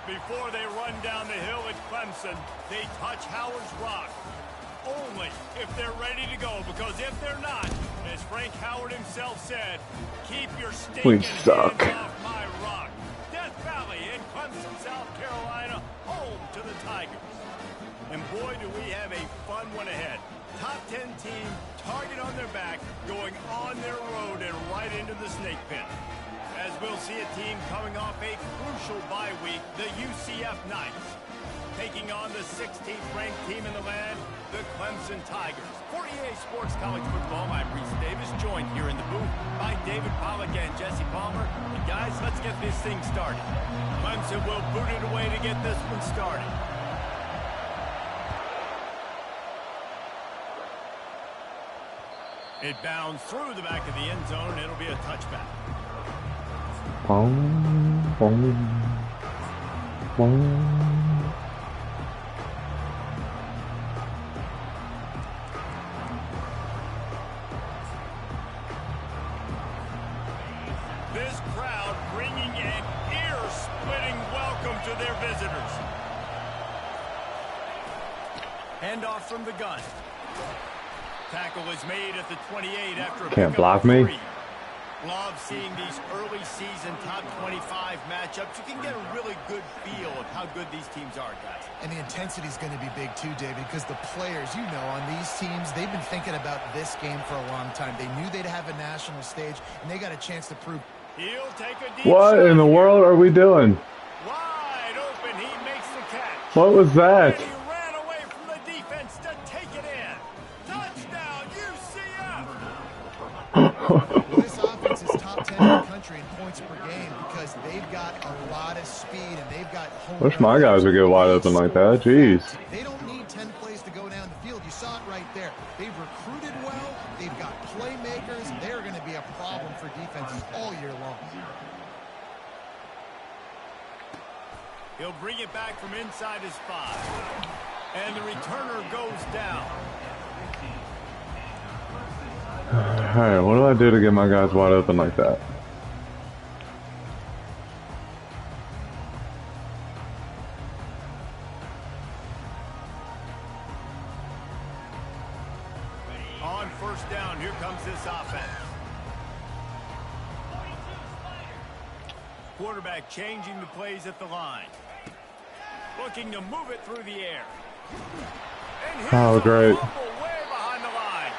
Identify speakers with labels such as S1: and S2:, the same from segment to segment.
S1: Before they run down the hill at Clemson, they touch Howard's Rock. Only if they're ready to go, because if they're not, as Frank Howard himself said, keep your stinking hands off my rock. Death Valley in Clemson, South Carolina, home to the Tigers. And boy, do we have a fun one ahead. Top 10 team, target on their back, going on their road and right into the snake pit. As we'll see a team coming off a crucial bye week, the UCF Knights, taking on the 16th ranked team in the land, the Clemson Tigers. For EA Sports College Football, I'm Reese Davis, joined here in the booth by David Pollack and Jesse Palmer. And guys, let's get this thing started. Clemson will boot it away to get this one started. It bounds through the back of the end zone. It'll be a touchback. This crowd bringing an ear-splitting welcome to their visitors. Handoff from the gun. Tackle is made at the 28 after a
S2: can't block me.
S1: 3. Love seeing these early season top 25 matchups. You can get a really good feel of how good these teams are, guys.
S3: And the intensity is going to be big too, David, because the players, you know, on these teams, they've been thinking about this game for a long time. They knew they'd have a national stage, and they got a chance to prove.
S1: He'll take a deep
S2: What
S1: shot
S2: in the
S1: here.
S2: world are we doing?
S1: Wide open, he makes the catch.
S2: What was that?
S1: And he ran away from the defense to take it in. Touchdown, UCF!
S3: Well, this offense is top 10 in the country in points per game because they've got a lot of speed and they've got home.
S2: Wish my guys would get wide open like that. Jeez.
S3: They don't need 10 plays to go down the field. You saw it right there. They've recruited well. They've got playmakers. They're going to be a problem for defenses all year long.
S1: He'll bring it back from inside his 5. And the returner goes down.
S2: Alright, what do I do to get my guys wide open like that?
S1: On first down, here comes this offense. Quarterback changing the plays at the line. Looking to move it through the air. And here's
S2: Oh, great.
S1: a fumble way behind the line.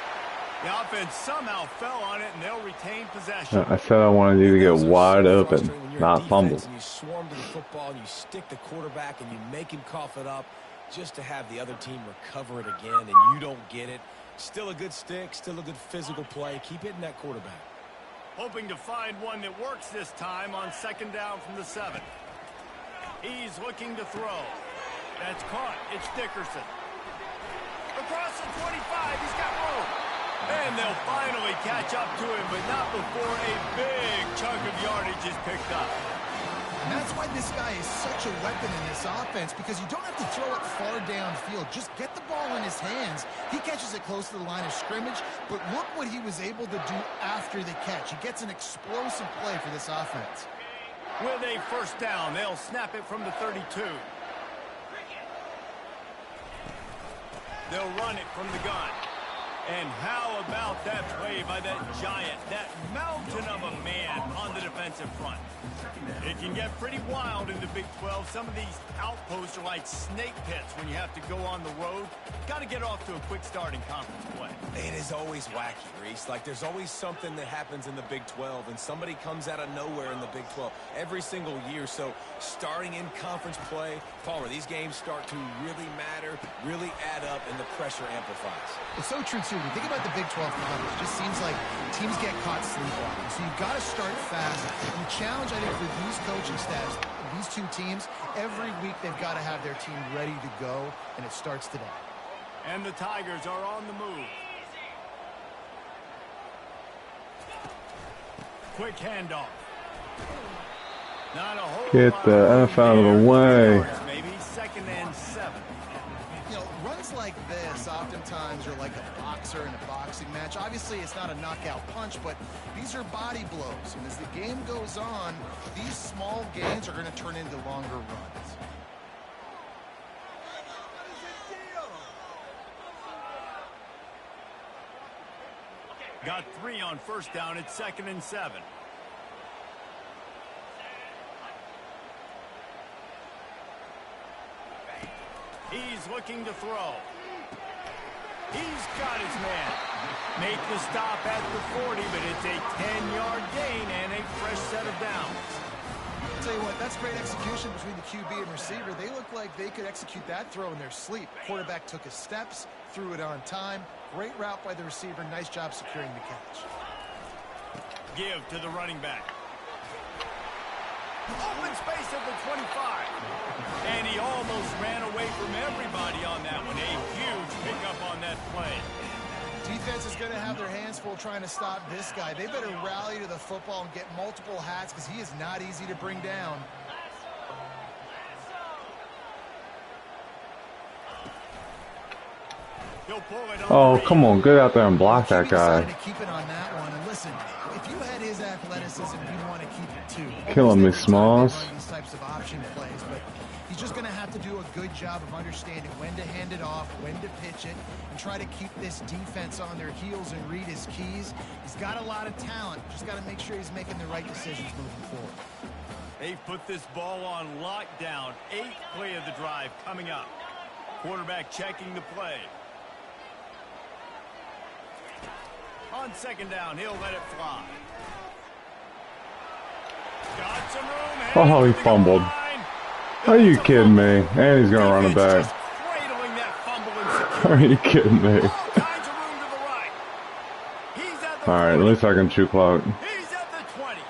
S1: The offense somehow fell on it, and they'll retain possession.
S2: I said I wanted you to get wide open, not fumble.
S4: And you swarm to the football, and you stick the quarterback, and you make him cough it up just to have the other team recover it again, and you don't get it. Still a good stick, still a good physical play. Keep hitting that quarterback.
S1: Hoping to find one that works this time on second down from the 7. He's looking to throw. That's caught. It's Dickerson. Across the 25, he's got room. And they'll finally catch up to him, but not before a big chunk of yardage is picked up.
S3: And that's why this guy is such a weapon in this offense, because you don't have to throw it far downfield. Just get the ball in his hands. He catches it close to the line of scrimmage, but look what he was able to do after the catch. He gets an explosive play for this offense.
S1: With a first down, they'll snap it from the 32. They'll run it from the gun. And how about that play by that giant, that mountain of a man on the defensive front? It can get pretty wild in the Big 12. Some of these outposts are like snake pits when you have to go on the road. Got to get off to a quick start in conference play.
S4: It is always wacky, Reese. Like, there's always something that happens in the Big 12, and somebody comes out of nowhere in the Big 12 every single year. So, starting in conference play, Palmer, these games start to really matter, really add up, and the pressure amplifies.
S3: It's so true, too. When you think about the Big 12 conference, it just seems like teams get caught sleepwalking. So you've got to start fast. And the challenge, I think, for these coaching staffs, these two teams, every week they've got to have their team ready to go, and it starts today.
S1: And the Tigers are on the move. Quick handoff. Not a whole
S2: Get
S1: lot
S2: the
S1: of
S2: F out of the way.
S1: Maybe 2nd and 7.
S3: You know, runs like this oftentimes are like a boxer in a boxing match. Obviously, it's not a knockout punch, but these are body blows. And as the game goes on, these small gains are going to turn into longer runs.
S1: Got 3 on first down. It's 2nd and 7. He's looking to throw. He's got his man. Make the stop at the 40, but it's a 10-yard gain and a fresh set of downs.
S3: I'll tell you what, that's great execution between the QB and receiver. They look like they could execute that throw in their sleep. Quarterback took his steps, threw it on time. Great route by the receiver. Nice job securing the catch.
S1: Give to the running back. Open space at the 25. And he almost ran away from everybody on that one. A huge pickup on that play.
S3: Defense is going to have their hands full trying to stop this guy. They better rally to the football and get multiple hats because he is not easy to bring down.
S2: Oh, come on, get out there and block that guy.
S3: Keep it on that one. And listen, if you had his athleticism, you'd want to keep it too.
S2: Killing me, Smalls.
S3: These types of option plays, but he's just going to have to do a good job of understanding when to hand it off, when to pitch it, and try to keep this defense on their heels and read his keys. He's got a lot of talent. Just got to make sure he's making the right decisions moving forward.
S1: They've put this ball on lockdown. 8th play of the drive coming up. Quarterback checking the play. On 2nd down, he'll let it fly. Got some room.
S2: Oh, he fumbled. Are you kidding me? And he's going to run it back. Are you kidding me? Alright, at least I can chew clock.
S1: He's at the 20.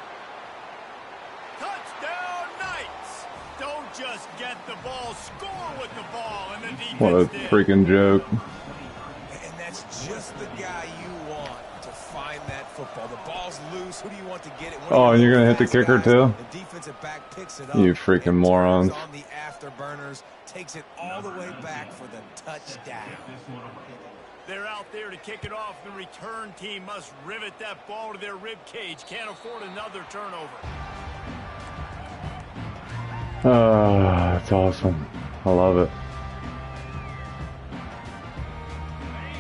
S1: Touchdown Knights. Don't just get the ball, score with the ball. And the defense
S2: What a freaking joke.
S4: And that's just the guy you want to find that football. The ball's loose. Who do you want to get it?
S2: Oh, and you're going to hit the kicker too?
S4: The defensive back picks it up.
S2: You freaking morons.
S4: On the afterburners, takes it all the way back for the touchdown.
S1: They're out there to kick it off. The return team must rivet that ball to their rib cage. Can't afford another turnover.
S2: That's awesome. I love it.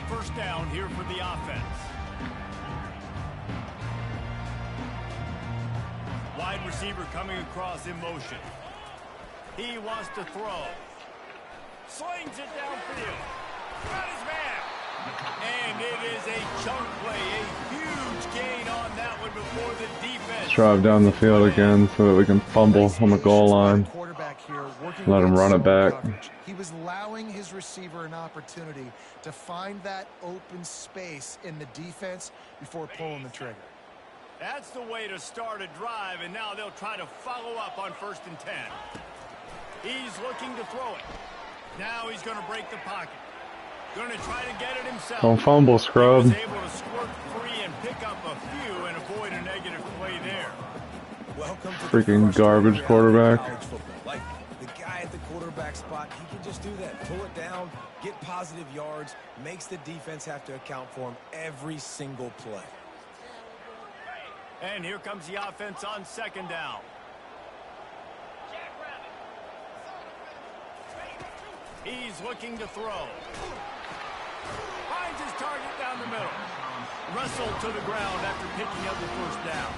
S1: First down here for the offense. Wide receiver coming across in motion. He wants to throw. Slings it downfield. Got his man. And it is a chunk play. A huge gain on that one before the defense.
S2: Let's drive down the field again so that we can fumble on the goal line. Let him run it back.
S3: He was allowing his receiver an opportunity to find that open space in the defense before pulling the trigger.
S1: That's the way to start a drive, and now they'll try to follow up on 1st and 10. He's looking to throw it. Now he's going to break the pocket. Going to try to get it himself.
S2: Don't fumble, scrub.
S1: He was able to squirt free and pick up a few and avoid a negative play there.
S4: Welcome to
S2: freaking garbage quarterback.
S4: Like the guy at the quarterback spot, he can just do that. Pull it down, get positive yards, makes the defense have to account for him every single play.
S1: And here comes the offense on 2nd down. He's looking to throw. Finds his target down the middle. Wrestled to the ground after picking up the 1st down.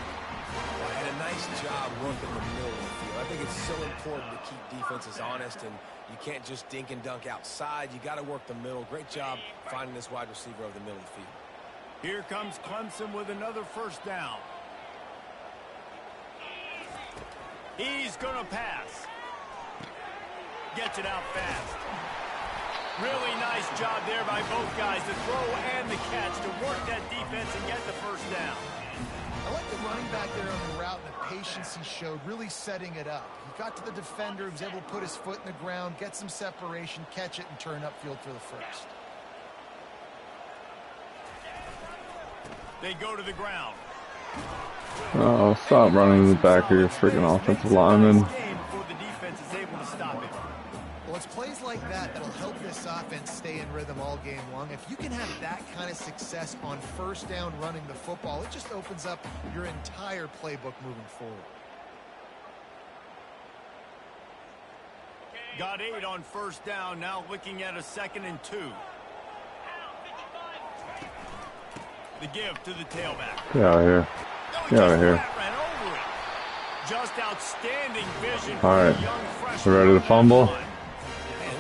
S4: And a nice job working the middle of the field. I think it's so important to keep defenses honest, and you can't just dink and dunk outside. You got to work the middle. Great job finding this wide receiver over the middle of the field.
S1: Here comes Clemson with another 1st down. He's going to pass. Gets it out fast. Really nice job there by both guys, the throw and the catch, to work that defense and get the 1st down.
S3: I like the running back there on the route and the patience he showed, really setting it up. He got to the defender, he was able to put his foot in the ground, get some separation, catch it, and turn upfield for the 1st.
S1: They go to the ground.
S2: Oh, stop running in the back of your freaking offensive lineman.
S1: Before the defense is able to stop it.
S3: Well, it's plays like that that'll help this offense stay in rhythm all game long. If you can have that kind of success on 1st down running the football, it just opens up your entire playbook moving forward.
S1: Got 8 on 1st down, now looking at a 2nd and 2. The give to the tailback.
S2: Get out of here. Get out of here.
S1: Ran over it. Just outstanding vision.
S2: All right.
S1: For a young
S2: We're ready to fumble.
S4: Man,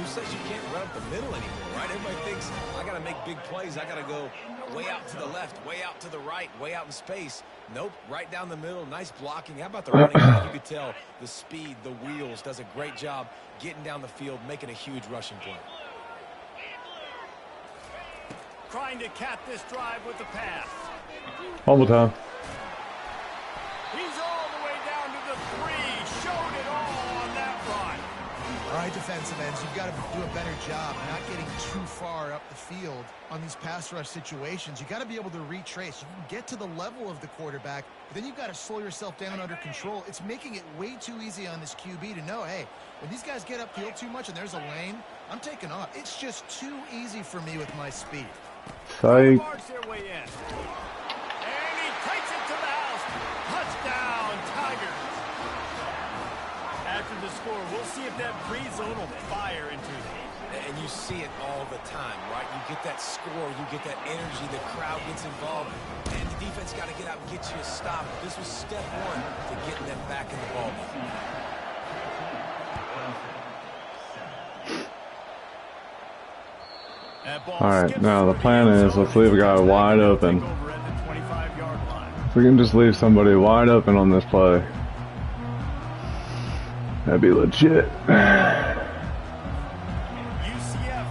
S4: who says you can't run up the middle anymore, right? Everybody thinks I got to make big plays. I got to go way out to the left, way out to the right, way out in space. Nope, right down the middle. Nice blocking. How about the running back? You could tell the speed, the wheels, does a great job getting down the field, making a huge rushing play.
S1: Trying to cap this drive with the pass.
S2: Fumble time.
S1: He's all the way down to the 3. Showed it all on that run.
S3: All right, defensive ends, you've got to do a better job not getting too far up the field on these pass rush situations. You've got to be able to retrace. You can get to the level of the quarterback, but then you've got to slow yourself down under control. It's making it way too easy on this QB to know, hey, when these guys get upfield too much and there's a lane, I'm taking off. It's just too easy for me with my speed.
S2: Psych.
S1: Marks their way in. And he takes it to the house. Touchdown, Tigers. After the score, we'll see if that pre-zone will fire into them.
S4: And you see it all the time, right? You get that score, you get that energy, the crowd gets involved, and the defense got to get out and get you a stop. This was step one to getting them back in the ball game.
S2: All right, now the plan is let's leave a guy wide open. If we can just leave somebody wide open on this play, that'd be legit.
S1: UCF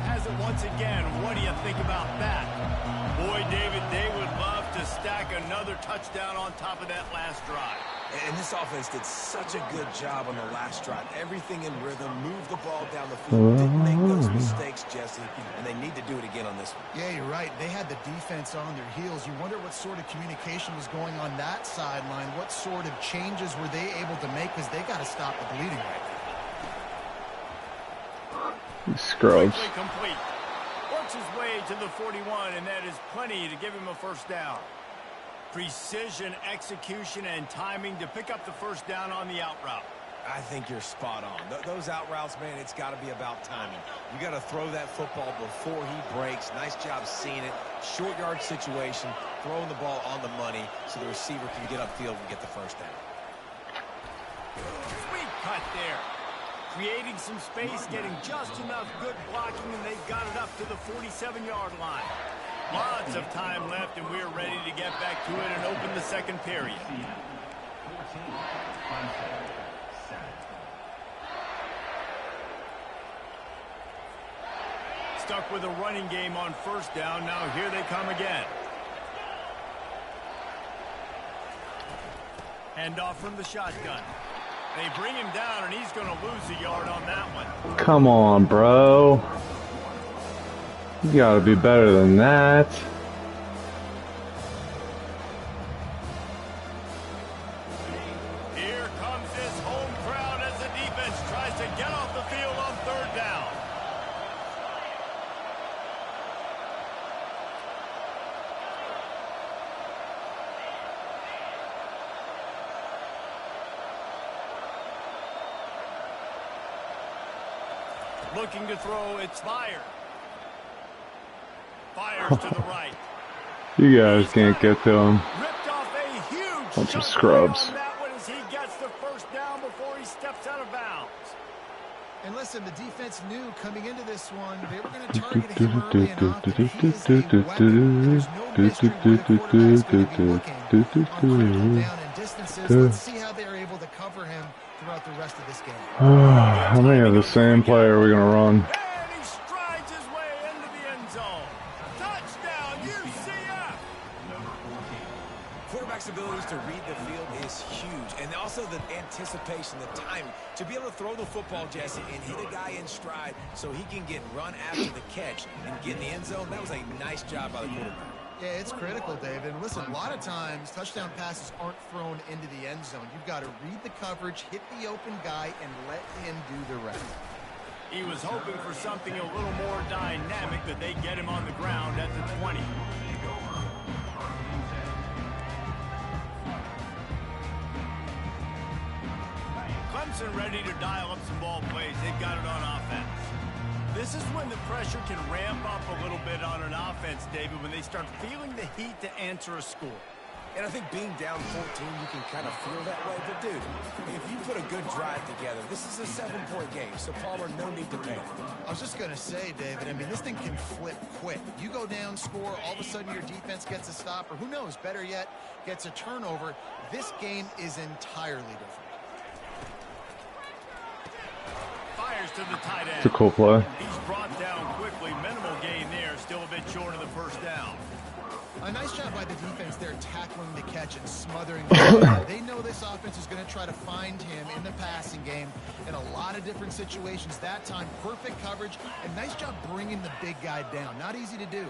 S1: has it once again. What do you think about that? Boy, David, they would love to stack another touchdown on top of that last drive.
S4: And this offense did such a good job on the last drive. Everything in rhythm, moved the ball down the field, didn't make those mistakes, Jesse, and they need to do it again on this one.
S3: Yeah, you're right. They had the defense on their heels. You wonder what sort of communication was going on that sideline. What sort of changes were they able to make, because they got to stop the bleeding right now.
S2: These scrubs.
S1: Quickly complete. Works his way to the 41, and that is plenty to give him a first down. Precision, execution, and timing to pick up the first down on the out route.
S4: I think you're spot on. Those out routes, man, it's got to be about timing. You got to throw that football before he breaks. Nice job seeing it. Short yard situation, throwing the ball on the money so the receiver can get upfield and get the first down.
S1: Sweet cut there. Creating some space, getting just enough good blocking, and they've got it up to the 47-yard line. Lots of time left, and we're ready to get back to it and open the second period. Stuck with a running game on first down. Now here they come again. Handoff from the shotgun. They bring him down, and he's going to lose a yard on that one.
S2: Come on, bro. You gotta be better than that.
S1: Here comes his home crowd as the defense tries to get off the field on third down. Looking to throw, it's fired. Fires to the right.
S2: You guys can't get to him.
S1: Ripped off a huge
S2: Bunch of
S1: chunk
S2: scrubs.
S1: on that one as he gets the first down before he steps out of bounds.
S3: And listen, the defense knew coming into this one they were going to target him early and often. He is a weapon. There's no mystery where the quarterback's going to be looking on critical down and distances. Let's see how they're able to cover him throughout the rest of this game.
S2: How many of the same player are we gonna run?
S1: And he strides his way into the end zone. Touchdown, UCF!
S4: Quarterback's abilities to read the field is huge, and also the anticipation, the timing. To be able to throw the football, Jesse, and hit a guy in stride so he can get run after the catch and get in the end zone, that was a nice job by the quarterback.
S3: Yeah, it's critical, David. Listen, a lot of times touchdown passes aren't thrown into the end zone. You've got to read the coverage, hit the open guy, and let him do the rest.
S1: He was hoping for something a little more dynamic, but they get him on the ground at the 20. Clemson ready to dial up some ball plays. They've got it on offense. This is when the pressure can ramp up a little bit on an offense, David, when they start feeling the heat to answer a score.
S4: And I think being down 14, you can kind of feel that way. But, dude, if you put a good drive together, this is a 7-point game. So, Palmer, no need to panic.
S3: I was just going to say, David, I mean, this thing can flip quick. You go down, score, all of a sudden your defense gets a stop, or who knows, better yet, gets a turnover. This game is entirely different.
S1: Fires to the tight end.
S2: It's a cool play.
S1: He's brought down quickly. Minimal gain there. Still a bit short of the first down.
S3: A nice job by the defense there, tackling the catch and smothering the play. They know this offense is going to try to find him in the passing game in a lot of different situations. That time, perfect coverage, and nice job bringing the big guy down. Not easy to do.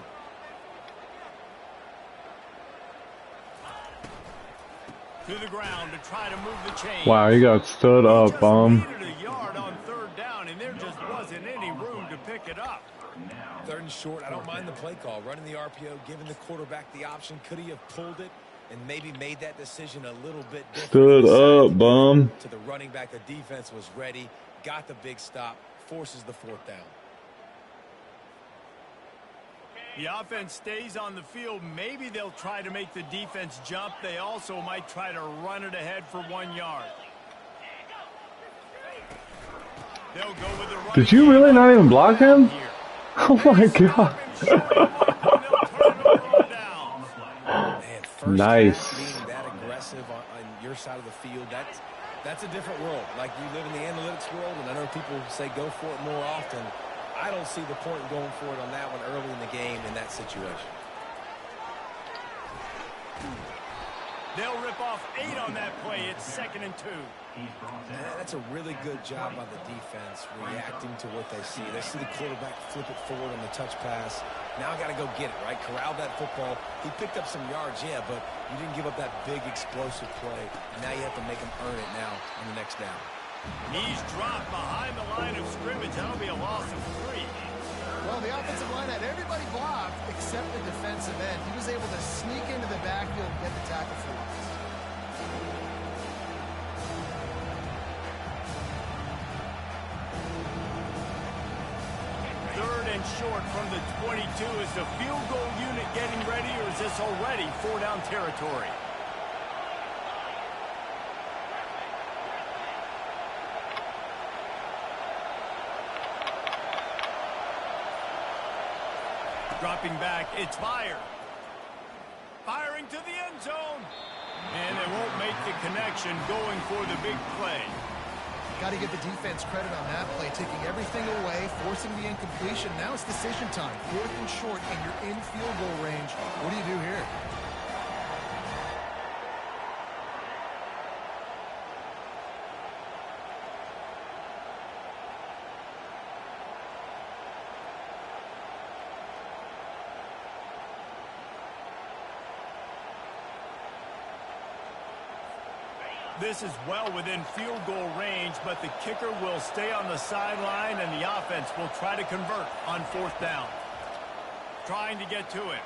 S1: To the ground to try to move the chain.
S2: Wow, you got stood up,
S1: Needed a yard on third down, and there just wasn't any room to pick it up.
S4: 3rd and short. I don't mind the play call. Running the RPO, giving the quarterback the option. Could he have pulled it and maybe made that decision a little bit different?
S2: Stood up, bum.
S4: To the running back, the defense was ready. Got the big stop. Forces the 4th down.
S1: The offense stays on the field. Maybe they'll try to make the defense jump. They also might try to run it ahead for 1 yard. They'll go with the run.
S2: Did you really not even block him? Oh my god.
S4: Man, first
S2: nice.
S4: Being that aggressive on your side of the field, that's a different world. Like, you live in the analytics world, and I know people say go for it more often. I don't see the point in going for it on that one early in the game in that situation.
S1: They'll rip off 8 on that play. It's 2nd and 2.
S4: That's a really good job by the defense reacting to what they see. They see the quarterback flip it forward on the touch pass. Now I got to go get it, right? Corral that football. He picked up some yards, yeah, but you didn't give up that big explosive play. And now you have to make him earn it now on the next down.
S1: He's dropped behind the line of scrimmage. That'll be a loss of 3.
S3: Well, the offensive line had everybody blocked except the defensive end. He was able to sneak into the backfield and get the tackle for loss.
S1: Third and short from the 22. Is the field goal unit getting ready, or is this already 4-down territory? Dropping back, it's fired. Firing to the end zone. And they won't make the connection, going for the big play.
S3: Got to give the defense credit on that play, taking everything away, forcing the incompletion. Now it's decision time. 4th and short, and you're in field goal range. What do you do here?
S1: This is well within field goal range, but the kicker will stay on the sideline, and the offense will try to convert on 4th down. Trying to get to it.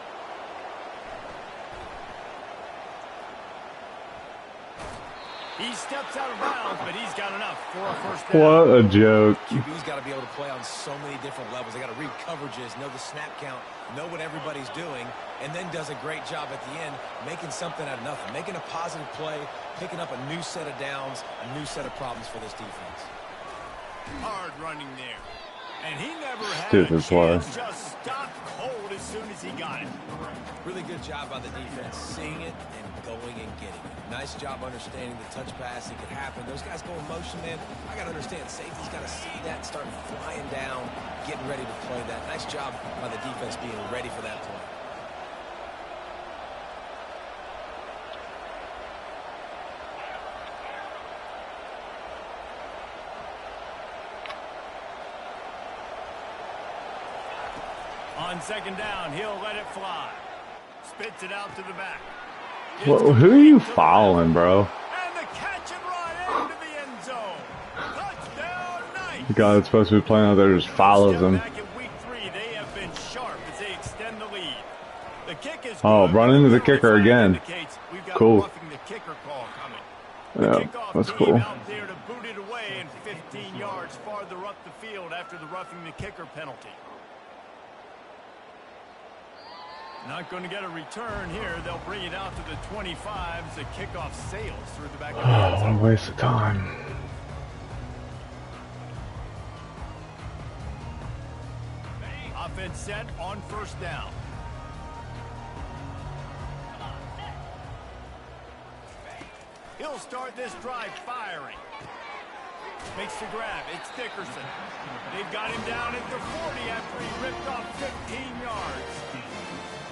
S1: He steps out of bounds, but he's got enough for a first down.
S2: What a joke.
S4: QB's got to be able to play on so many different levels. They got to read coverages, know the snap count, know what everybody's doing, and then does a great job at the end making something out of nothing, making a positive play, picking up a new set of downs, a new set of problems for this defense.
S1: Hard running there. And he never had
S2: Stupid
S1: a chance.
S2: play.
S1: Just stopped cold as soon as he got it.
S4: Really good job by the defense, seeing it and going and getting it. Nice job understanding the touch pass. It could happen. Those guys go in motion, man. I got to understand, safety's got to see that and start flying down, getting ready to play that. Nice job by the defense being ready for that play.
S1: On 2nd down, he'll let it fly. Spits it out to the back.
S2: Well, who are you following, bro?
S1: And the catch and run into the end zone. Touchdown, nice.
S2: The guy that's supposed to be playing out there just follows him.
S1: Back in week 3, they have been sharp as they extend the lead. The kick is
S2: Oh,
S1: good.
S2: run into the kicker again.
S1: We've got
S2: Cool.
S1: roughing the kicker call coming.
S2: Yeah,
S1: Kickoff
S2: that's
S1: team
S2: cool.
S1: out there to boot it away, and 15 yards yards farther up the field after the roughing the kicker penalty. Not going to get a return here. They'll bring it out to the 25 as the kickoff sails through the back of the end zone.
S2: What a waste of time.
S1: Offense set on first down. He'll start this drive firing. Makes the grab. It's Dickerson. They've got him down at the 40 after he ripped off 15 yards.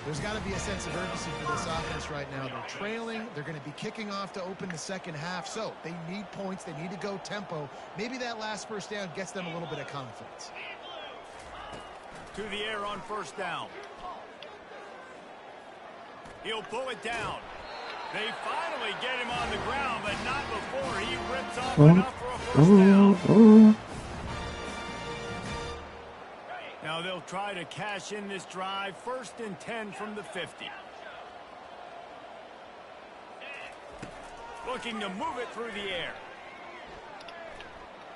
S3: There's got to be a sense of urgency for this offense right now. They're trailing. They're going to be kicking off to open the second half. So they need points. They need to go tempo. Maybe that last first down gets them a little bit of confidence.
S1: To the air on first down. He'll pull it down. They finally get him on the ground, but not before he rips off enough for a first down. Now they'll try to cash in this drive. 1st and 10 from the 50. Looking to move it through the air.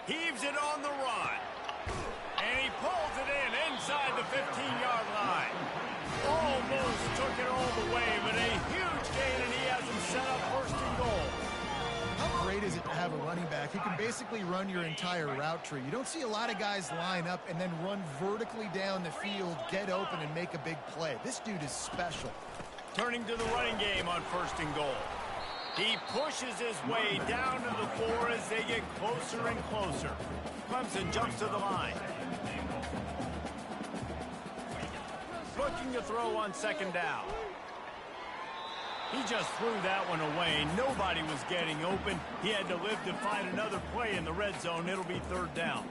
S1: Heaves it on the run. And he pulls it in inside the 15-yard line. Almost took it all the way, but a huge gain, and he has him set up 1st and goal.
S3: How great is it to have a running back who can basically run your entire route tree? You don't see a lot of guys line up and then run vertically down the field, get open, and make a big play. This dude is special.
S1: Turning to the running game on 1st and goal. He pushes his way down to the 4 as they get closer and closer. Clemson jumps to the line. Looking to throw on 2nd down. He just threw that one away. Nobody was getting open. He had to live to find another play in the red zone. It'll be 3rd down.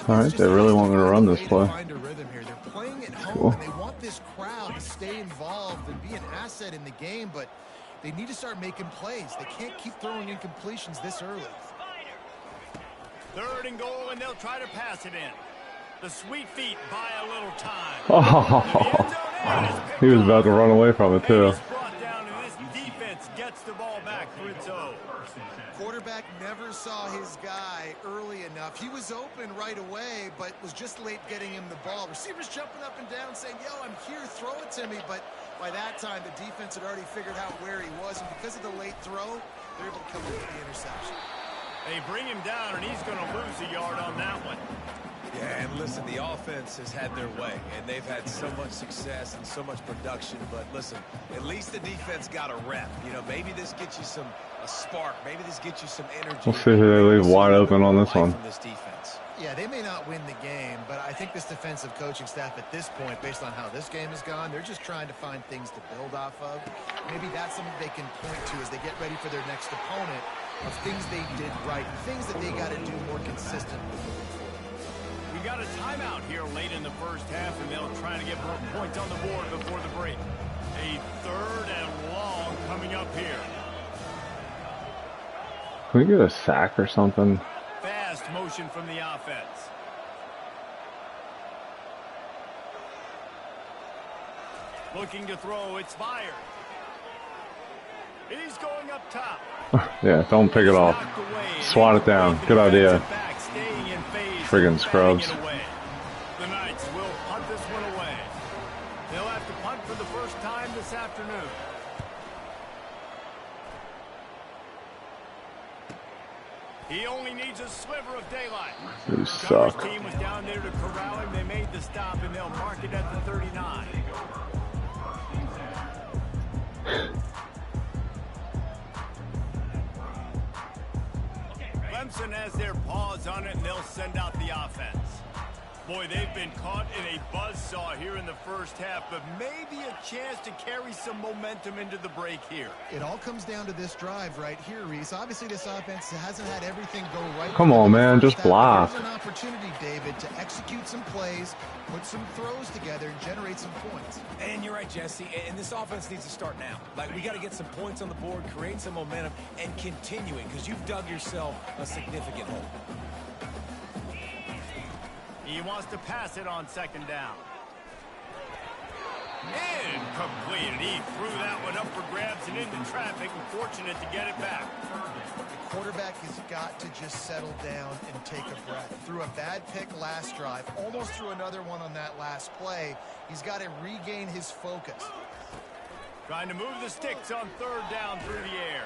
S2: All right, they really want me to run this play.
S3: Find a rhythm here. They're playing at home,
S2: Cool.
S3: and they want this crowd to stay involved and be an asset in the game, but they need to start making plays. They can't keep throwing incompletions this early.
S1: 3rd and goal, and they'll try to pass it in. The sweet feet buy a little time.
S2: Oh, he was about to run away from it, too.
S1: Brought down, and this defense gets the ball back for its own.
S3: Quarterback never saw his guy early enough. He was open right away, but was just late getting him the ball. Receivers jumping up and down saying, yo, I'm here, throw it to me. But by that time, the defense had already figured out where he was, and because of the late throw, they're able to come up with the interception.
S1: They bring him down, and he's going to lose a yard on that one.
S4: Yeah, and listen, the offense has had their way, and they've had so much success and so much production. But listen, at least the defense got a rep. You know, maybe this gets you a spark. Maybe this gets you some energy.
S2: We'll see who they leave wide open on this one.
S4: From this defense.
S3: Yeah, they may not win the game, but I think this defensive coaching staff at this point, based on how this game has gone, they're just trying to find things to build off of. Maybe that's something they can point to as they get ready for their next opponent, of things they did right, things that they got to do more consistently.
S1: We got a timeout here late in the first half, and they'll try to get more points on the board before the break. A 3rd and long coming up here.
S2: Can we get a sack or something?
S1: Fast motion from the offense. Looking to throw, it's fired. He's going up top.
S2: Yeah, don't pick it off. Swat it down. Good idea. Friggin' scrubs.
S1: The Knights will punt this one away. They'll have to punt for the first time this afternoon. He only needs a sliver of daylight.
S2: You suck.
S1: The team was down there to corral him. They made the stop, and they'll mark it at the 39. Clemson has their paws on it, and they'll send out the offense. Boy, they've been caught in a buzzsaw here in the first half, but maybe a chance to carry some momentum into the break here.
S3: It all comes down to this drive right here, Reese. Obviously, this offense hasn't had everything go right.
S2: Come on, man, just block.
S3: There's an opportunity, David, to execute some plays, put some throws together, and generate some points.
S4: And you're right, Jesse, and this offense needs to start now. Like, we got to get some points on the board, create some momentum, and continue it, because you've dug yourself a significant hole.
S1: He wants to pass it on 2nd down. Incomplete, and he threw that one up for grabs and into traffic, and fortunate to get it back.
S3: The quarterback has got to just settle down and take a breath. Threw a bad pick last drive, almost threw another one on that last play. He's got to regain his focus.
S1: Trying to move the sticks on third down through the air.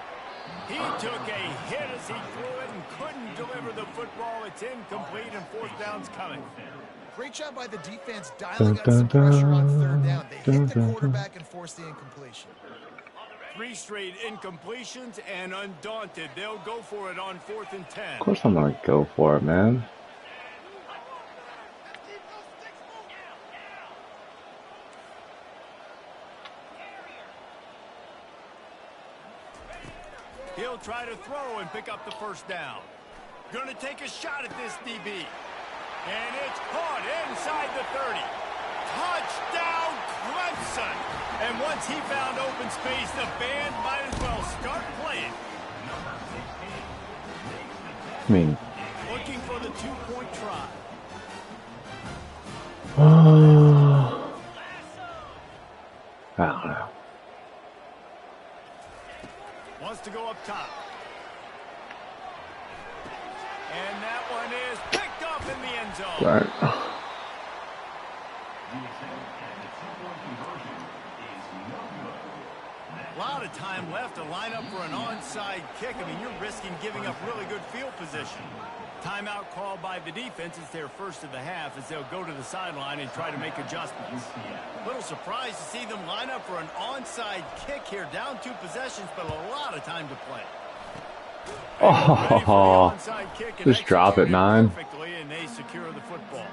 S1: He took a hit as he threw it and couldn't deliver the football. It's incomplete, and fourth down's coming.
S3: Great job by the defense dialing up some pressure on third down. They hit the quarterback and forced the incompletion.
S1: 3 straight incompletions, and undaunted, they'll go for it on 4th and 10.
S2: Of course I'm gonna go for it, man.
S1: He'll try to throw and pick up the first down. Gonna take a shot at this DB. And it's caught inside the 30. Touchdown, Clemson! And once he found open space, the band might as well start playing.
S2: I mean,
S1: Looking for the 2-point try.
S2: I don't know.
S1: Wants to go up top. And that one is picked up in the end zone.
S2: Right.
S1: A lot of time left to line up for an onside kick. I mean, you're risking giving up really good field position. Timeout called by the defense. It's their first of the half as they'll go to the sideline and try to make adjustments. A little surprised to see them line up for an onside kick here. Down 2 possessions, but a lot of time to play.
S2: Oh, just drop it, 9.
S1: Perfectly, and they secure the football.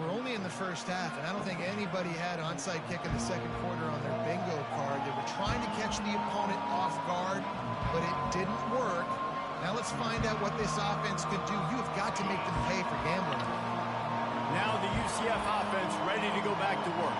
S3: We're only in the first half, and I don't think anybody had onside kick in the second quarter on their bingo card. They were trying to catch the opponent off guard, but it didn't work. Now let's find out what this offense could do. You have got to make them pay for gambling.
S1: Now the UCF offense ready to go back to work.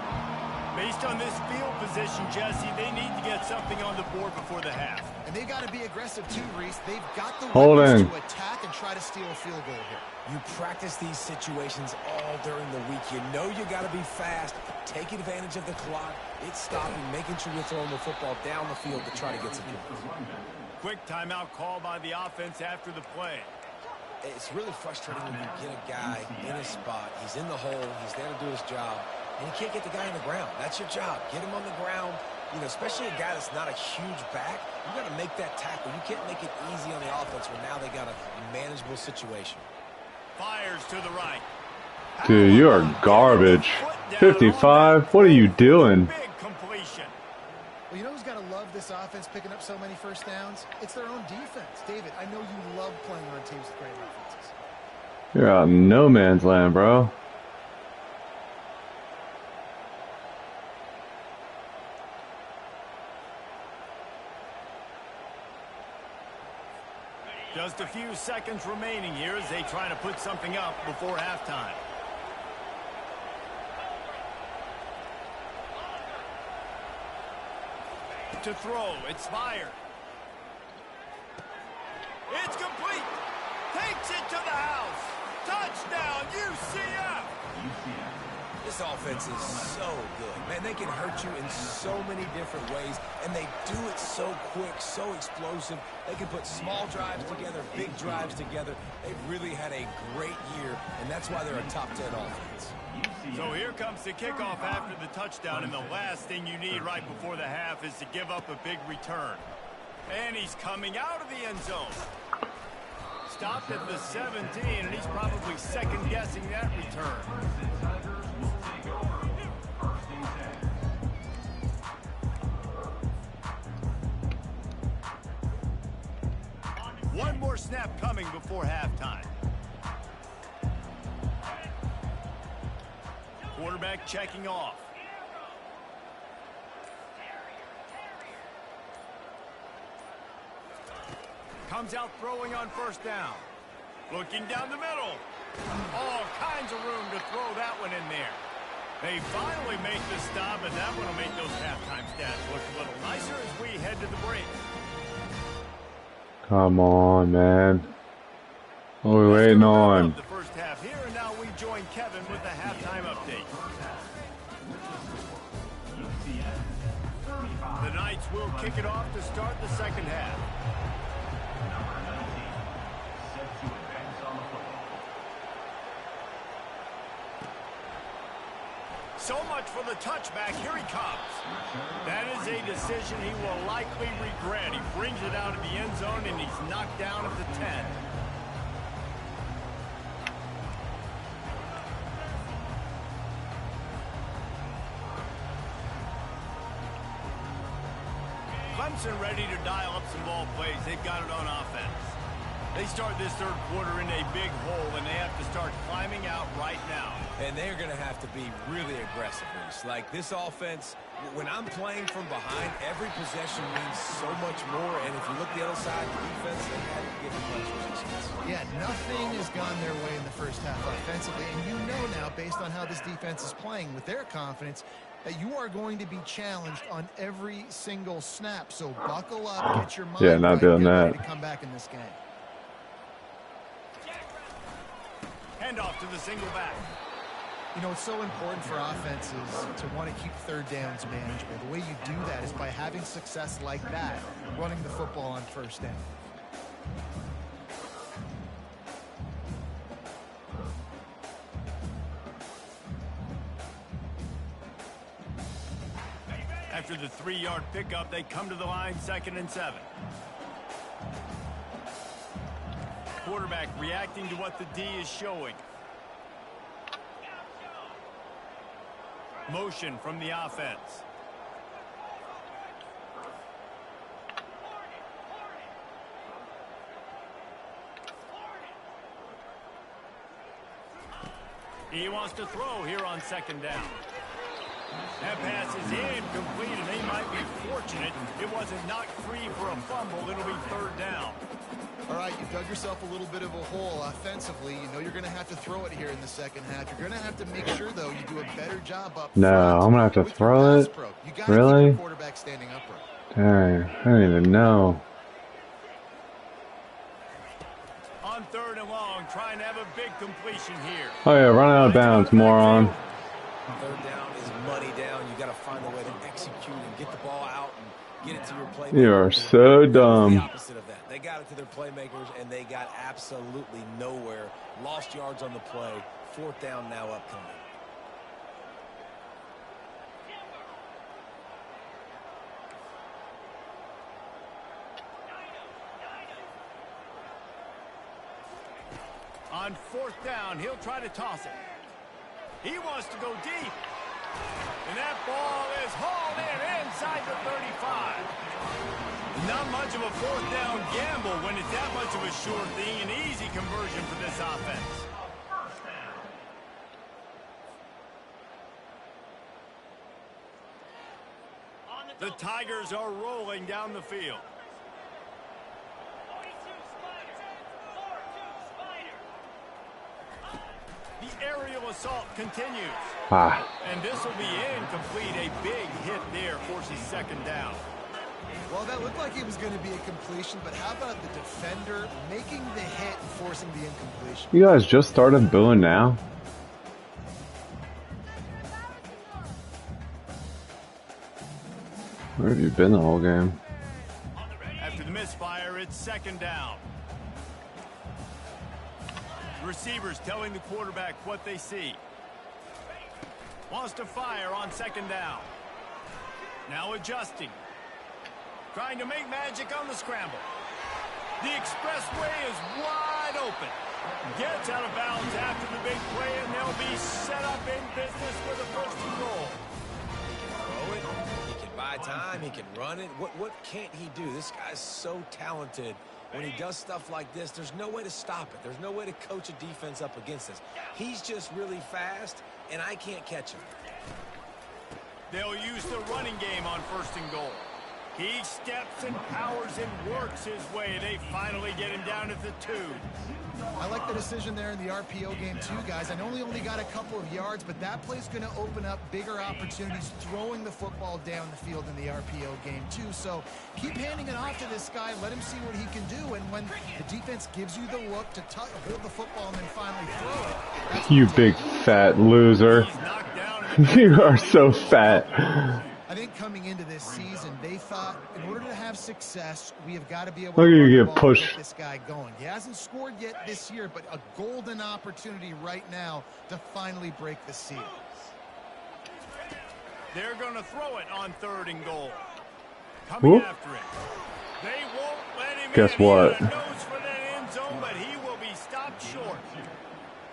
S1: Based on this field position, Jesse, they need to get something on the board before the half.
S3: And they got to be aggressive too, Reese. They've got the
S2: Holding
S3: weapons to attack and try to steal a field goal here.
S4: You practice these situations all during the week. You know you got to be fast, take advantage of the clock. It's stopping, making sure you're throwing the football down the field to try to get some points.
S1: Quick timeout call by the offense after the play.
S4: It's really frustrating when you get a guy in a spot. He's in the hole. He's there to do his job. And you can't get the guy on the ground. That's your job. Get him on the ground. You know, especially a guy that's not a huge back. You got to make that tackle. You can't make it easy on the offense when now they got a manageable situation.
S1: Fires to the right.
S2: Dude, you are garbage. 55? What are you doing?
S1: Big completion.
S3: Well, you know who's got to love this offense picking up so many first downs? It's their own defense. David, I know you love playing on teams with great offenses.
S2: You're out in no man's land, bro.
S1: Just a few seconds remaining here as they try to put something up before halftime. To throw, it's fired. It's complete. Takes it to the house. Touchdown, UCF.
S4: This offense is so good. Man, they can hurt you in so many different ways, and they do it so quick, so explosive. They can put small drives together, big drives together. They've really had a great year, and that's why they're a top 10 offense.
S1: So here comes the kickoff after the touchdown, and the last thing you need right before the half is to give up a big return. And he's coming out of the end zone. Stopped at the 17, and he's probably second-guessing that return. One more snap coming before halftime. Quarterback checking off. Comes out throwing on first down. Looking down the middle. All kinds of room to throw that one in there. They finally make the stop, and that one will make those halftime stats look a little nicer as we head to the break.
S2: Come on, man. What are we waiting on?
S1: The first half here, and now we join Kevin with the halftime update. The Knights will kick it off to start the second half. So much for the touchback. Here he comes. That is a decision he will likely regret. He brings it out of the end zone, and he's knocked down at the 10. Clemson ready to dial up some ball plays. They've got it on offense. They start this third quarter in a big hole, and they have to start climbing out right now.
S4: And they're going to have to be really aggressive, Reese. Like, this offense, when I'm playing from behind, every possession means so much more. And if you look the other side, the defense, they haven't given much resistance.
S3: Yeah, nothing has gone their way in the first half offensively. And you know now, based on how this defense is playing with their confidence, that you are going to be challenged on every single snap. So buckle up, get your mind
S2: not
S3: right,
S2: doing
S3: get
S2: that.
S3: ready to come back in this game.
S1: Hand off to the single back.
S3: You know, it's so important for offenses to want to keep third downs manageable. The way you do that is by having success like that, running the football on first down.
S1: After the 3-yard pickup, they come to the line, 2nd and 7. Quarterback reacting to what the D is showing. Motion from the offense. He wants to throw here on 2nd down. That pass is incomplete, and they might be fortunate it wasn't knocked free for a fumble. It'll be 3rd down.
S3: All right, you've dug yourself a little bit of a hole offensively. You know you're going to have to throw it here in the second half. You're going to have to make sure, though, you do a better job up
S2: No,
S3: front
S2: I'm going to have to throw it?
S3: You gotta
S2: Really?
S3: keep your quarterback standing upright.
S2: Dang, I don't even know.
S1: On 3rd and long, trying to have a big completion here.
S2: Oh yeah, run out of bounds, moron.
S4: 3rd down is money down. You got to find a way to execute and get the ball out and get it to your playmakers.
S2: You are so dumb.
S4: The opposite of that. They got it to their playmakers, and they got absolutely nowhere. Lost yards on the play. 4th down now upcoming.
S1: On 4th down, he'll try to toss it. He wants to go deep. And that ball is hauled in inside the 35. Not much of a 4th down gamble when it's that much of a sure thing. An easy conversion for this offense. The Tigers are rolling down the field. The aerial assault continues. And this will be incomplete. A big hit there forces 2nd down.
S3: Well, that looked like it was going to be a completion, but how about the defender making the hit and forcing the incompletion?
S2: You guys just started booing now? Where have you been the whole game?
S1: After the misfire, it's 2nd down. The receivers telling the quarterback what they see. Wants to fire on 2nd down. Now adjusting. Trying to make magic on the scramble. The expressway is wide open. Gets out of bounds after the big play, and they'll be set up in business with a 1st and goal.
S4: Throw it. He can buy time. He can run it. What can't he do? This guy's so talented. When he does stuff like this, there's no way to stop it. There's no way to coach a defense up against this. He's just really fast, and I can't catch him.
S1: They'll use the running game on 1st and goal. He steps and powers and works his way. They finally get him down at the 2.
S3: I like the decision there in the RPO game too, guys. I know he only got a couple of yards, but that play's going to open up bigger opportunities throwing the football down the field in the RPO game too. So keep handing it off to this guy. Let him see what he can do. And when the defense gives you the look to hold the football and then finally throw it.
S2: You big fat loser. You are so fat.
S3: think coming into this season, they thought in order to have success, we have got to be able
S2: Look
S3: to
S2: at
S3: run
S2: you
S3: the
S2: get
S3: ball and
S2: pushed.
S3: get this guy going. He hasn't scored yet this year, but a golden opportunity right now to finally break the seal.
S1: They're going to throw it on 3rd and goal. Coming after it. They won't let him
S2: Guess
S1: in.
S2: what?
S1: He had a nose for that end zone, but he will be stopped short.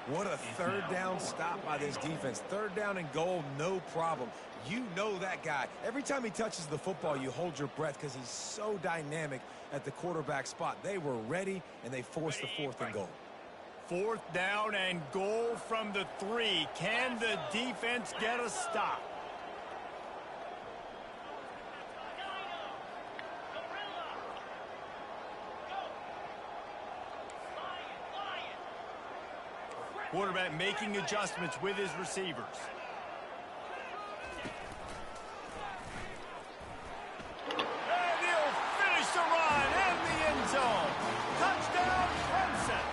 S4: What a 3rd down stop by this defense. 3rd down and goal, no problem. You know that guy. Every time he touches the football, you hold your breath because he's so dynamic at the quarterback spot. They were ready, and they forced the 4th and goal.
S1: 4th down and goal from the 3. Can the defense get a stop? Quarterback making adjustments with his receivers. And he'll finish the run in the end zone. Touchdown, Clemson.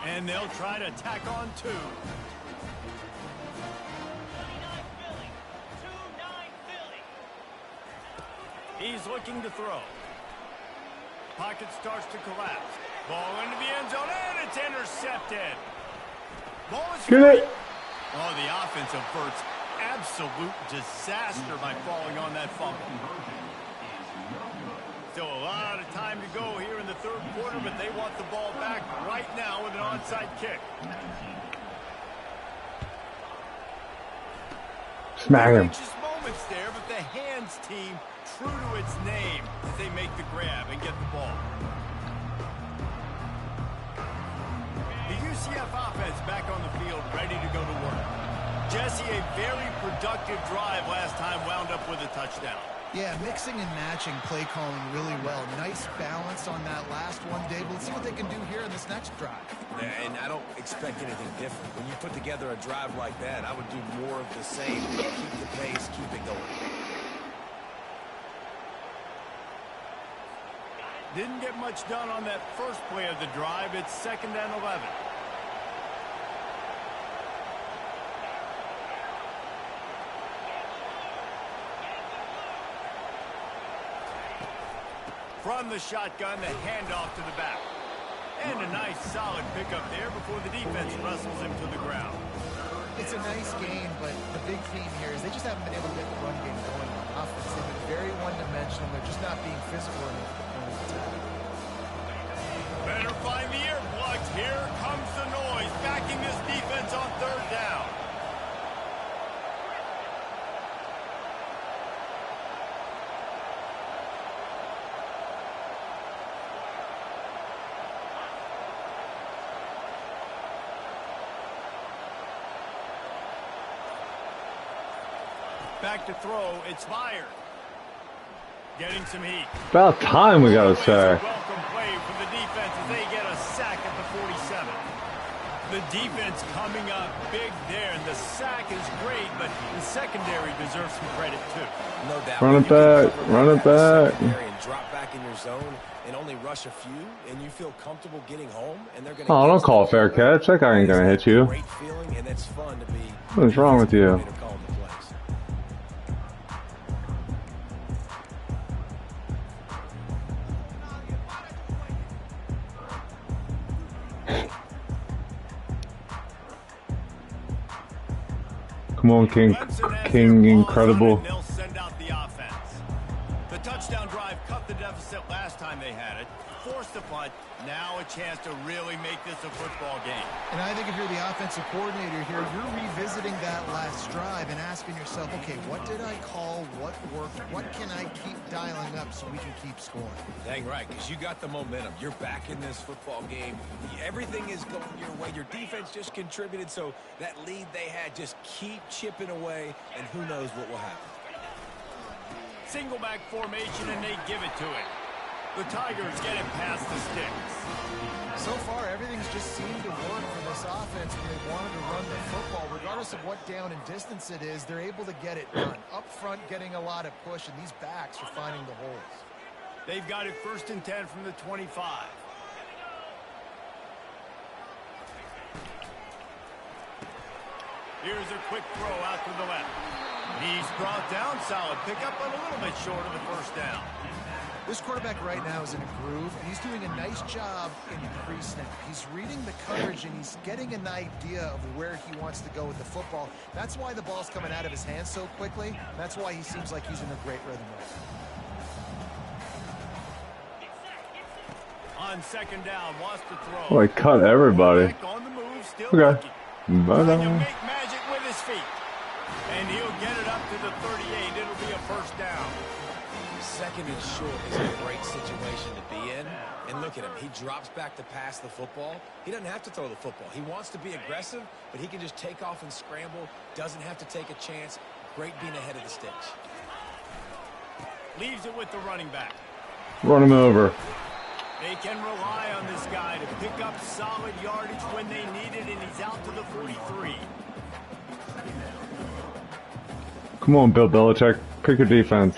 S1: And they'll try to tack on 2. He's looking to throw. Pocket starts to collapse. Ball into the end zone, and it's intercepted. Ball is
S2: Get
S1: free.
S2: it.
S1: Oh, the offense averts absolute disaster by falling on that fumble. Still a lot of time to go here in the 3rd quarter, but they want the ball back right now with an onside kick.
S2: Smack him.
S1: Just moments there, but the hands team true to its name as they make the grab and get the ball. The UCF offense back on the field, ready to go to work. Jesse, a very productive drive last time, wound up with a touchdown.
S3: Yeah, mixing and matching play calling really well. Nice balance on that last one, Dave. Let's see what they can do here in this next drive.
S4: And I don't expect anything different. When you put together a drive like that, I would do more of the same. Keep the pace, keep it going.
S1: Didn't get much done on that first play of the drive. It's 2nd and 11. From the shotgun, the handoff to the back. And a nice solid pickup there before the defense wrestles him to the ground.
S3: It's a nice game, but the big theme here is they just haven't been able to get the run game going on offense. They've been very one-dimensional. They're just not being physical enough to point the attack.
S1: Better find the ear plugs. Here comes the noise, backing this defense on 3rd down. Back to throw. It's fired. Getting some heat.
S2: About time we got a sack.
S1: Welcome play for the defense as they get a sack at the 47. The defense coming up big there, and the sack is great, but the secondary deserves some credit too.
S4: No doubt.
S2: Run it back. Run it back.
S4: And drop back in your zone and only rush a few, and you feel comfortable getting home, and they're going to.
S2: Oh, don't call a fair catch. That guy ain't gonna hit you.
S4: Great feeling, and it's fun to be.
S2: What is wrong with you? Come on, King Incredible.
S1: They'll send out the offense. The touchdown drive cut the deficit last time they had it. Forced the punt. Now a chance to really make this a football game.
S3: And I think if you're the offensive coordinator here, you're revisiting that last drive and asking yourself, okay, what did I call? What worked? What can I keep dialing up so we can keep scoring?
S4: Dang right, because you got the momentum. You're back in this football game. Everything is going your way. Your defense just contributed, so that lead they had, just keep chipping away, and who knows what will happen.
S1: Single back formation, and they give it to it. The Tigers get it past the sticks.
S3: So far, everything's just seemed to work for this offense when they wanted to run the football. Regardless of what down and distance it is, they're able to get it done. Up front, getting a lot of push, and these backs are finding the holes.
S1: They've got it 1st and 10 from the 25. Here's a quick throw out to the left. He's brought down solid. Pick up a little bit short of the first down.
S3: This quarterback right now is in a groove, and he's doing a nice job in the pre-snap. He's reading the coverage, and he's getting an idea of where he wants to go with the football. That's why the ball's coming out of his hands so quickly. That's why he seems like he's in a great rhythm right now.
S1: On second down, wants to throw.
S2: Oh, he cut everybody.
S1: On the move, still
S2: Okay.
S1: Trying to
S2: Bye-bye.
S1: make magic with his feet. And he'll get it up to the 38. It'll be a first down.
S4: Second and short is a great situation to be in. And look at him. He drops back to pass the football. He doesn't have to throw the football. He wants to be aggressive, but he can just take off and scramble. Doesn't have to take a chance. Great being ahead of the sticks.
S1: Leaves it with the running back.
S2: Run him over.
S1: They can rely on this guy to pick up solid yardage when they need it, and he's out to the 43.
S2: Come on, Bill Belichick. Pick your defense.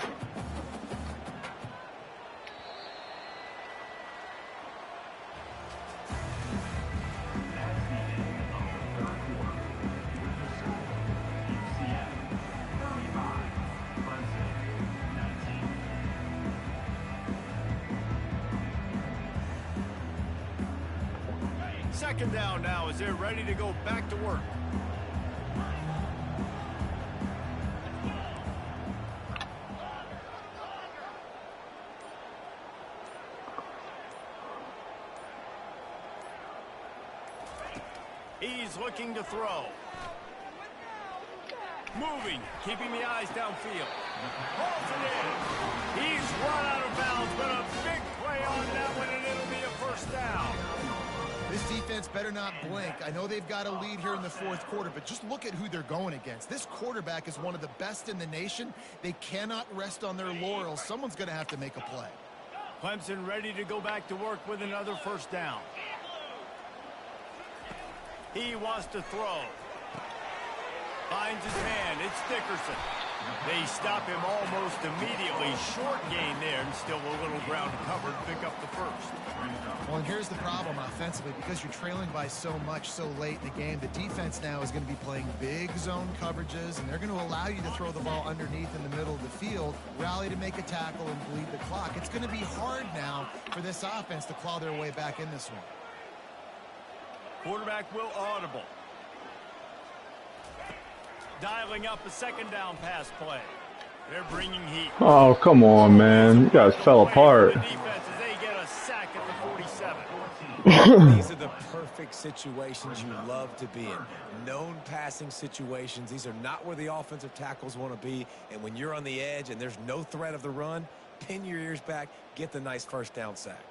S1: Second down now as they're ready to go back to work. He's looking to throw. Moving, keeping the eyes downfield. Holds it in. He's run out of bounds, but a big play on that one, and it'll be a first down.
S3: This defense better not blink. I know they've got a lead here in the fourth quarter, but just look at who they're going against. This quarterback is one of the best in the nation. They cannot rest on their laurels. Someone's going to have to make a play.
S1: Clemson ready to go back to work with another first down. He wants to throw. Finds his man. It's Dickerson. They stop him almost immediately. Short gain there, and still a little ground covered. Pick up the first.
S3: Well, and here's the problem offensively. Because you're trailing by so much so late in the game, the defense now is going to be playing big zone coverages, and they're going to allow you to throw the ball underneath in the middle of the field, rally to make a tackle, and bleed the clock. It's going to be hard now for this offense to claw their way back in this one.
S1: Quarterback will audible. Dialing up a second down pass play. They're bringing heat.
S2: Oh, come on, man. You guys fell apart.
S1: The defense as they get a sack at the 47.
S4: These are the perfect situations you love to be in. Known passing situations. These are not where the offensive tackles want to be. And when you're on the edge and there's no threat of the run, pin your ears back, get the nice first down sack.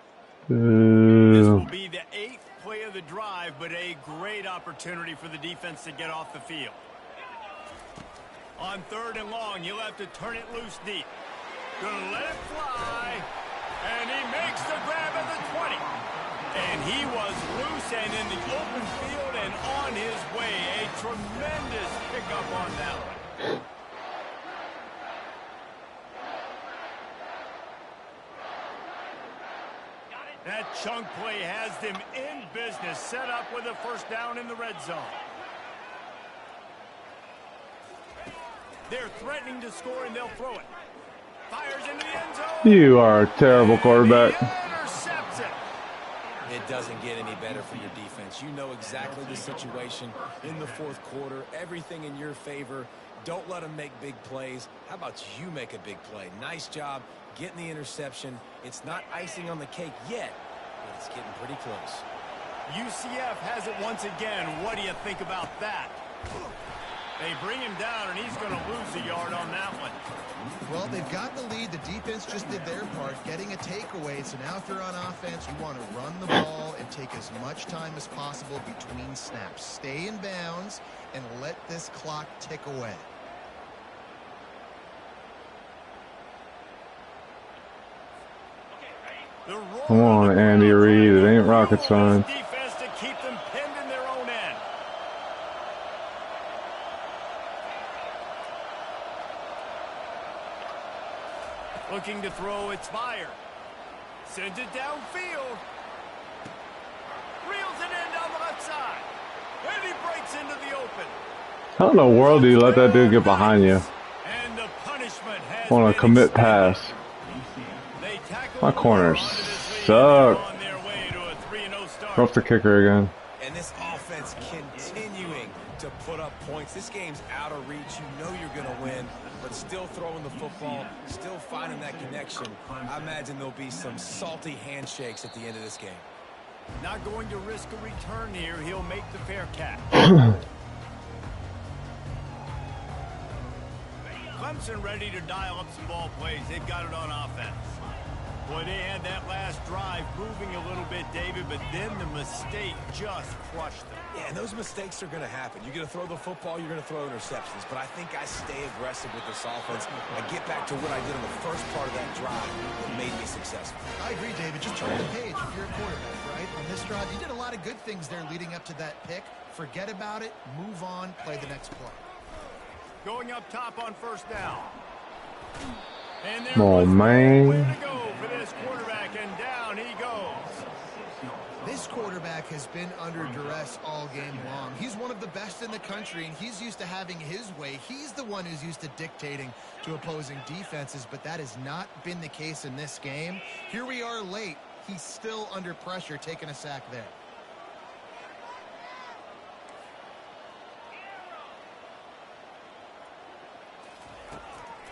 S1: This will be the 8th play of the drive, but a great opportunity for the defense to get off the field. On third and long, you'll have to turn it loose deep. Gonna let it fly, and he makes the grab at the 20. And he was loose and in the open field and on his way. A tremendous pickup on that one. That chunk play has them in business, set up with a first down in the red zone. They're threatening to score, and they'll throw it. Fires into the end zone.
S2: You are a terrible quarterback.
S1: Intercepts it.
S4: It doesn't get any better for your defense. You know exactly the situation in the fourth quarter. Everything in your favor. Don't let them make big plays. How about you make a big play? Nice job getting the interception. It's not icing on the cake yet, but it's getting pretty close.
S1: UCF has it once again. What do you think about that? They bring him down, and he's going to lose a yard on that one.
S3: Well, they've got the lead. The defense just did their part, getting a takeaway. So now if they're on offense, you want to run the ball and take as much time as possible between snaps. Stay in bounds and let this clock tick away.
S2: Come on, Andy Reid. It ain't rocket science.
S1: Defense to keep them pinned in their own end. Looking to throw, it's fired. Sends it downfield. Reels it in down the left side. And he breaks into the open.
S2: How in the world do you let that dude get behind you?
S1: And the punishment has
S2: On a
S1: been
S2: commit
S1: extended.
S2: pass.
S1: They tackle
S2: My
S1: the
S2: corners
S1: runner onto this lead,
S2: suck.
S1: and they're on their way to a 3-0 start.
S2: Throw off the kicker again.
S4: And this offense continuing to put up points. This game's out of reach. You know you're going to win, but still throwing the football, still finding that connection. I imagine there'll be some salty handshakes at the end of this game.
S1: Not going to risk a return here. He'll make the fair catch. Clemson ready to dial up some ball plays. They've got it on offense. Boy, they had that last drive moving a little bit, David, but then the mistake just crushed them.
S4: Yeah, and those mistakes are going to happen. You're going to throw the football, you're going to throw interceptions. But I think I stay aggressive with this offense. I get back to what I did in the first part of that drive that made me successful.
S3: I agree, David. Just turn the page if you're a quarterback, right? On this drive, you did a lot of good things there leading up to that pick. Forget about it, move on, play the next play.
S1: Going up top on first down. And there
S2: Oh,
S1: was
S2: man.
S1: nowhere to go for this quarterback, and down he goes.
S3: This quarterback has been under duress all game long. He's one of the best in the country, and he's used to having his way. He's the one who's used to dictating to opposing defenses, but that has not been the case in this game. Here we are late. He's still under pressure, taking a sack there.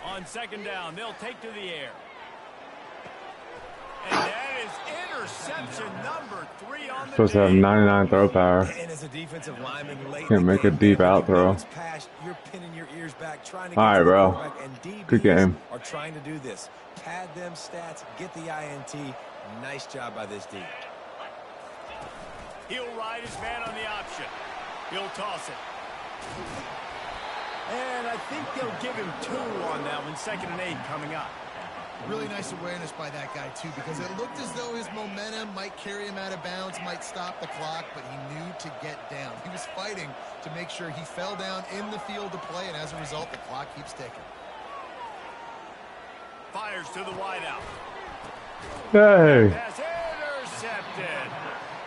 S1: On second down, they'll take to the air. And that is interception number 3 on the
S2: Supposed to have
S1: day.
S2: 99 throw power.
S4: And as a defensive lineman late
S2: Can't
S4: in the
S2: make a
S4: game,
S2: deep
S4: when
S2: out
S4: you know
S2: throw.
S4: it's passed, you're pinning your ears back, trying to
S2: All
S4: get
S2: right,
S4: to the
S2: bro.
S4: quarterback, and DBs
S2: Good game.
S4: are trying to do this. Pad them stats, get the INT. Nice job by this D.
S1: He'll ride his man on the option. He'll toss it. And I think they'll give him 2 on that one. 2nd and 8 coming up.
S3: Really nice awareness by that guy, too, because it looked as though his momentum might carry him out of bounds, might stop the clock, but he knew to get down. He was fighting to make sure he fell down in the field to play, and as a result, the clock keeps ticking.
S1: Fires to the wideout.
S2: Hey.
S1: Pass intercepted.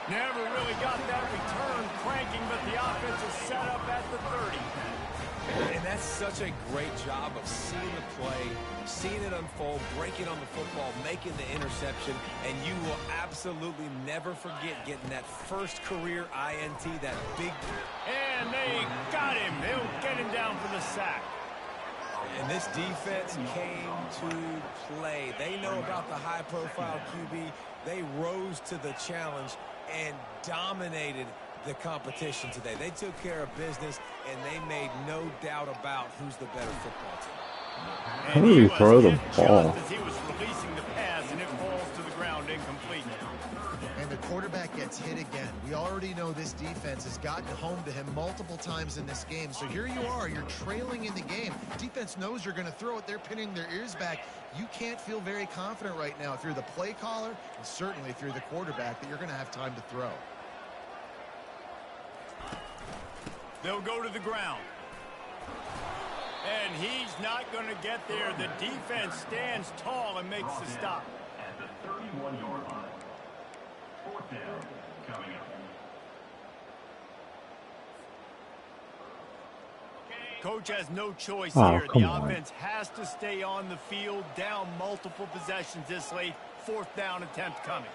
S1: Never really got that return cranking, but the offense is set up at the 30.
S4: And that's such a great job of seeing the play, seeing it unfold, breaking on the football, making the interception, and you will absolutely never forget getting that first career INT, that big.
S1: And they got him. They'll get him down for the sack.
S4: And this defense came to play. They know about the high-profile QB. They rose to the challenge and dominated the competition today. They took care of business, and they made no doubt about who's the better football team.
S2: How did he throw the ball?
S1: Just as he was releasing the pass, and it falls to the ground incomplete.
S3: And the quarterback gets hit again. We already know this defense has gotten home to him multiple times in this game. So here you are, you're trailing in the game. Defense knows you're going to throw it. They're pinning their ears back. You can't feel very confident right now through the play caller and certainly through the quarterback that you're going to have time to throw.
S1: They'll go to the ground. And he's not going to get there. The defense stands tall and makes the stop.
S5: At the 31-yard line. 4th down coming up.
S1: Coach has no choice
S2: Oh,
S1: here.
S2: come
S1: The
S2: on.
S1: offense has to stay on the field, down multiple possessions this late. 4th down attempt coming.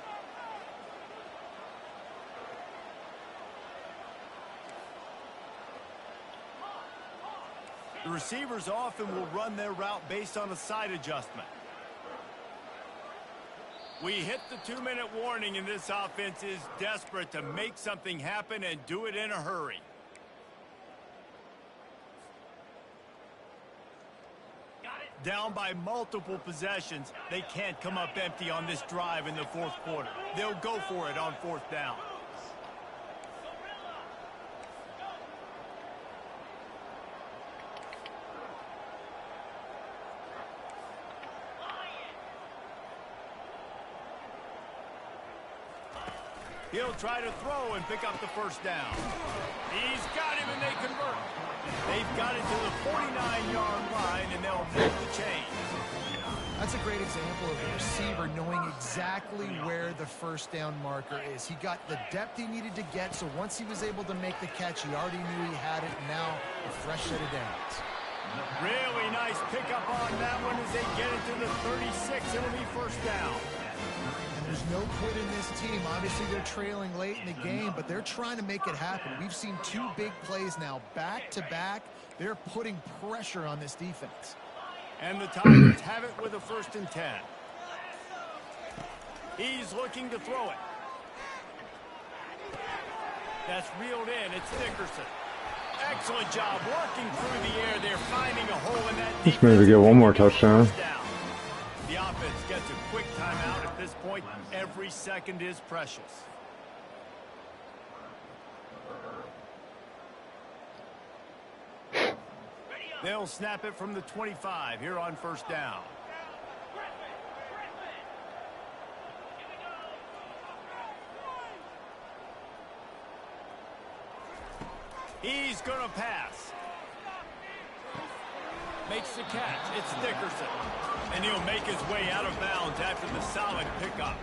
S1: The receivers often will run their route based on a side adjustment. We hit the 2-minute warning, and this offense is desperate to make something happen and do it in a hurry. Down by multiple possessions, they can't come up empty on this drive in the 4th quarter. They'll go for it on 4th down. He'll try to throw and pick up the 1st down. He's got him, and they convert. They've got it to the 49-yard line, and they'll make the change.
S3: That's a great example of a receiver knowing exactly where the first down marker is. He got the depth he needed to get, so once he was able to make the catch, he already knew he had it. Now a fresh set of downs.
S1: Really nice pickup on that one as they get it to the 36. It'll be first down.
S3: And there's no quit in this team. Obviously, they're trailing late in the game, but they're trying to make it happen. We've seen 2 big plays now, back to back. They're putting pressure on this defense.
S1: And the Tigers have it with a 1st and 10. He's looking to throw it. That's reeled in. It's Dickerson. Excellent job working through the air. They're finding a hole in that defense.
S2: Just maybe get one more touchdown.
S1: The offense gets a quick timeout. At this point, every second is precious. They'll snap it from the 25 here on first down. He's going to pass. Makes the catch. It's Dickerson. And he'll make his way out of bounds after the solid pickup.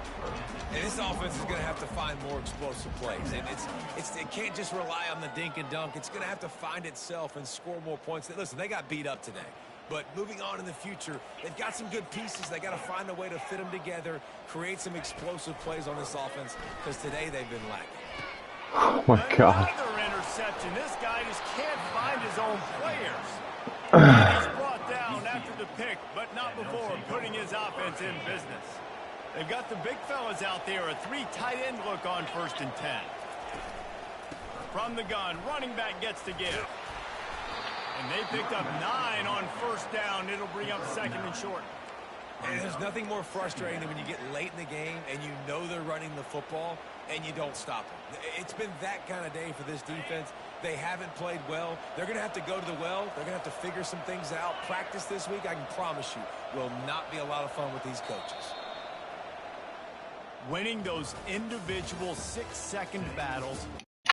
S4: And this offense is going to have to find more explosive plays. And it can't just rely on the dink and dunk. It's going to have to find itself and score more points. Listen, they got beat up today. But moving on in the future, they've got some good pieces. They got to find a way to fit them together, create some explosive plays on this offense, because today they've been lacking.
S2: Oh my God.
S1: Another interception. This guy just can't find his own players. He's brought down after the pick, but not before putting his offense in business. They've got the big fellas out there, a 3 tight end look on 1st and 10. From the gun, running back gets to give. And they picked up 9 on 1st down. It'll bring up 2nd and short.
S4: And there's nothing more frustrating than when you get late in the game and you know they're running the football and you don't stop them. It's been that kind of day for this defense. They haven't played well. They're going to have to go to the well. They're going to have to figure some things out. Practice this week, I can promise you, will not be a lot of fun with these coaches.
S1: Winning those individual 6-second battles